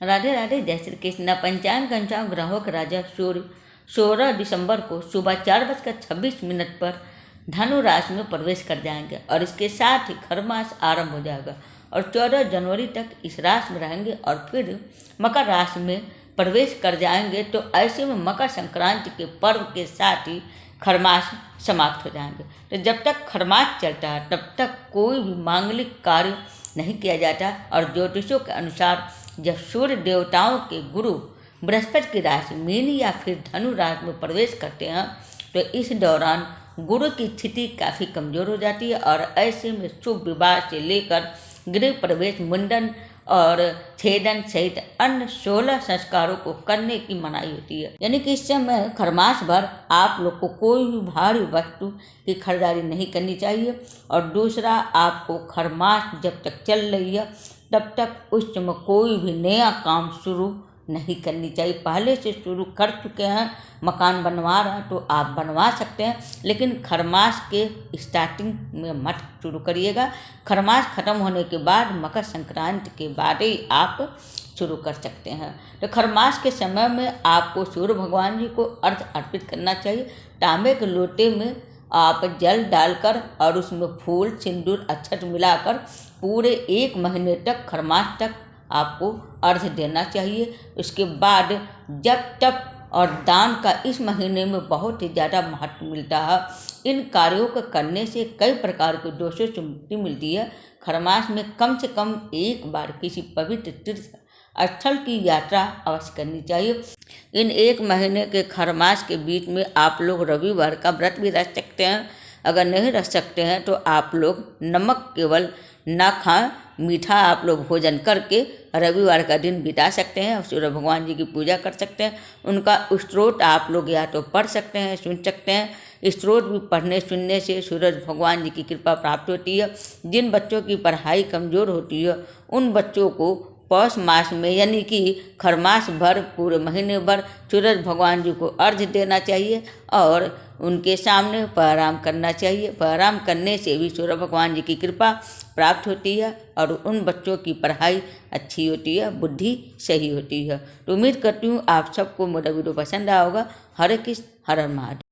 राधे राधे, जय श्री कृष्ण। पंचांग के अनुसार ग्रहों का राजा सूर्य 16 दिसंबर को सुबह 4:26 पर धनु राशि में प्रवेश कर जाएंगे और इसके साथ ही खरमास आरंभ हो जाएगा और 14 जनवरी तक इस राशि में रहेंगे और फिर मकर राशि में प्रवेश कर जाएंगे। तो ऐसे में मकर संक्रांति के पर्व के साथ ही खरमास समाप्त हो जाएंगे। तो जब तक खरमास चलता है तब तक कोई भी मांगलिक कार्य नहीं किया जाता और ज्योतिषों के अनुसार जब सूर्य देवताओं के गुरु बृहस्पति की राशि मीन या फिर धनु राशि में प्रवेश करते हैं तो इस दौरान गुरु की स्थिति काफ़ी कमज़ोर हो जाती है और ऐसे में शुभ विवाह से लेकर गृह प्रवेश, मुंडन और छेदन सहित अन्य 16 संस्कारों को करने की मनाही होती है। यानी कि इस समय खरमास भर आप लोग को कोई भी भारी वस्तु की खरीदारी नहीं करनी चाहिए। और दूसरा, आपको खरमास जब तक चल रही है तब तक उस समय कोई भी नया काम शुरू नहीं करनी चाहिए। पहले से शुरू कर चुके हैं, मकान बनवा रहे हैं तो आप बनवा सकते हैं, लेकिन खरमास के स्टार्टिंग में मत शुरू करिएगा। खरमास ख़त्म होने के बाद मकर संक्रांति के बाद ही आप शुरू कर सकते हैं। तो खरमास के समय में आपको सूर्य भगवान जी को अर्घ अर्पित करना चाहिए। तांबे के लोटे में आप जल डालकर और उसमें फूल, सिंदूर, अक्षत मिलाकर पूरे 1 महीने तक, खरमास तक आपको अर्घ देना चाहिए। उसके बाद जप, तप और दान का इस महीने में बहुत ही ज़्यादा महत्व मिलता है। इन कार्यों को करने से कई प्रकार के दोषों से मुक्ति मिलती है। खरमास में कम से कम एक बार किसी पवित्र तीर्थ स्थल की यात्रा अवश्य करनी चाहिए। इन 1 महीने के खरमास के बीच में आप लोग रविवार का व्रत भी रख सकते हैं। अगर नहीं रख सकते हैं तो आप लोग नमक केवल ना खाएं, मीठा आप लोग भोजन करके रविवार का दिन बिता सकते हैं और सूर्य भगवान जी की पूजा कर सकते हैं। उनका स्तोत्र आप लोग या तो पढ़ सकते हैं, सुन सकते हैं। स्तोत्र भी पढ़ने सुनने से सूरज भगवान जी की कृपा प्राप्त होती है। जिन बच्चों की पढ़ाई कमज़ोर होती है उन बच्चों को पौष मास में यानी कि खरमास भर पूरे महीने भर सूरज भगवान जी को अर्घ्य देना चाहिए और उनके सामने प्रणाम करना चाहिए। प्रणाम करने से भी सूर्य भगवान जी की कृपा प्राप्त होती है और उन बच्चों की पढ़ाई अच्छी होती है, बुद्धि सही होती है। तो उम्मीद करती हूँ आप सबको मेरा वीडियो पसंद आया होगा। हरे कृष्ण, हर हर महादेव।